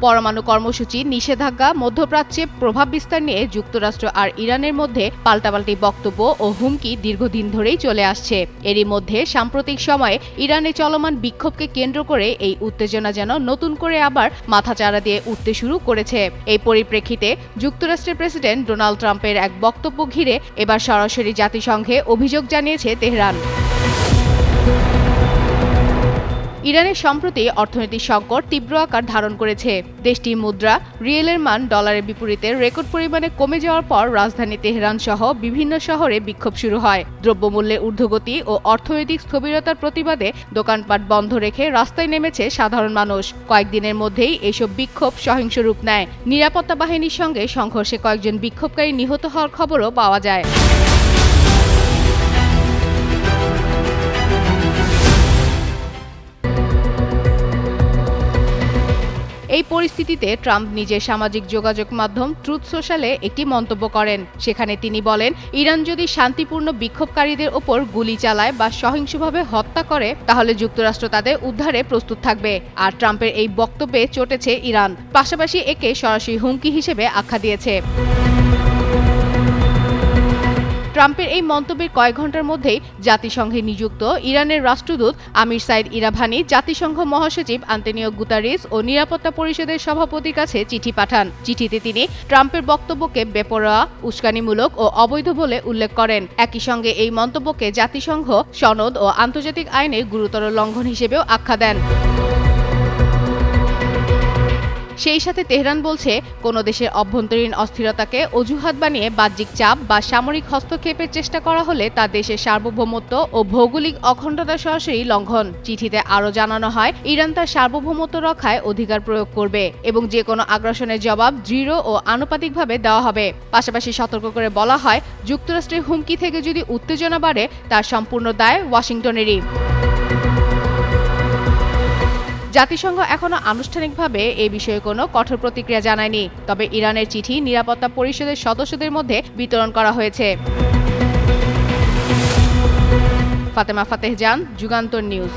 পরমাণু কর্মসূচি, নিষেধাজ্ঞা, মধ্যপ্রাচ্যে প্রভাব বিস্তার নিয়ে যুক্তরাষ্ট্র আর ইরানের মধ্যে পাল্টাপাল্টি বক্তব্য ও হুমকি দীর্ঘদিন ধরেই চলে আসছে। এরই মধ্যে সাম্প্রতিক সময়ে ইরানে চলমান বিক্ষোভকে কেন্দ্র করে এই উত্তেজনা যেন নতুন করে আবার মাথাচাড়া দিয়ে উঠতে শুরু করেছে। এই পরিপ্রেক্ষিতে যুক্তরাষ্ট্রের প্রেসিডেন্ট ডোনাল্ড ট্রাম্পের এক বক্তব্য ঘিরে এবার সরাসরি জাতিসংঘে অভিযোগ জানিয়েছে তেহরান। ইরানের সম্প্রতি অর্থনৈতিক সংকট তীব্র আকার ধারণ করেছে। দেশটির মুদ্রা রিয়েলের মান ডলারের বিপরীতে রেকর্ড পরিমাণে কমে যাওয়ার পর রাজধানী তেহরান সহ বিভিন্ন শহরে বিক্ষোভ শুরু হয়। দ্রব্যমূল্যের ঊর্ধ্বগতি ও অর্থনৈতিক স্থবিরতার প্রতিবাদে দোকানপাট বন্ধ রেখে রাস্তায় নেমেছে সাধারণ মানুষ। কয়েকদিনের মধ্যেই এসব বিক্ষোভ সহিংস রূপ নেয়। নিরাপত্তা বাহিনীর সঙ্গে সংঘর্ষে কয়েকজন বিক্ষোভকারী নিহত হওয়ার খবরও পাওয়া যায়। এই পরিস্থিতিতে ট্রাম্প নিজের সামাজিক যোগাযোগ মাধ্যম ট্রুথ সোশ্যালে একটি মন্তব্য করেন। সেখানে তিনি বলেন, ইরান যদি শান্তিপূর্ণ বিক্ষোভকারীদের ওপর গুলি চালায় বা সহিংসভাবে হত্যা করে তাহলে যুক্তরাষ্ট্র তাদের উদ্ধারে প্রস্তুত থাকবে। আর ট্রাম্পের এই বক্তব্যে চটেছে ইরান, পাশাপাশি একে সরাসরি হুমকি হিসেবে আখ্যা দিয়েছে। ট্রাম্পের এই মন্তব্যের কয়েক ঘন্টার মধ্যেই জাতিসংঘে নিযুক্ত ইরানের রাষ্ট্রদূত আমির সাইদ ইরাভানি জাতিসংঘ মহাসচিব আন্তোনিও গুতারেস ও নিরাপত্তা পরিষদের সভাপতির কাছে চিঠি পাঠান। চিঠিতে তিনি ট্রাম্পের বক্তব্যকে বেপরোয়া, উস্কানিমূলক ও অবৈধ বলে উল্লেখ করেন। একই সঙ্গে এই মন্তব্যকে জাতিসংঘ সনদ ও আন্তর্জাতিক আইনের গুরুতর লঙ্ঘন হিসেবেও আখ্যা দেন। সেই সাথে তেহরান বলছে, কোনো দেশের অভ্যন্তরীণ অস্থিরতাকে অজুহাত বানিয়ে বাহ্যিক চাপ বা সামরিক হস্তক্ষেপের চেষ্টা করা হলে তা দেশের সার্বভৌমত্ব ও ভৌগোলিক অখণ্ডতা সরাসরি লঙ্ঘন। চিঠিতে আরও জানানো হয়, ইরান তার সার্বভৌমত্ব রক্ষায় অধিকার প্রয়োগ করবে এবং যে কোনো আগ্রাসনের জবাব দৃঢ় ও আনুপাতিকভাবে দেওয়া হবে। পাশাপাশি সতর্ক করে বলা হয়, যুক্তরাষ্ট্রের হুমকি থেকে যদি উত্তেজনা বাড়ে তার সম্পূর্ণ দায় ওয়াশিংটনেরই। জাতিসংঘ এখনো আনুষ্ঠানিকভাবে এই বিষয়ে কোনো কঠোর প্রতিক্রিয়া জানায়নি। তবে ইরানের চিঠি নিরাপত্তা পরিষদের সদস্যদের মধ্যে বিতরণ করা হয়েছে। ফাতেমা ফাতেহ জান, যুগান্তর নিউজ।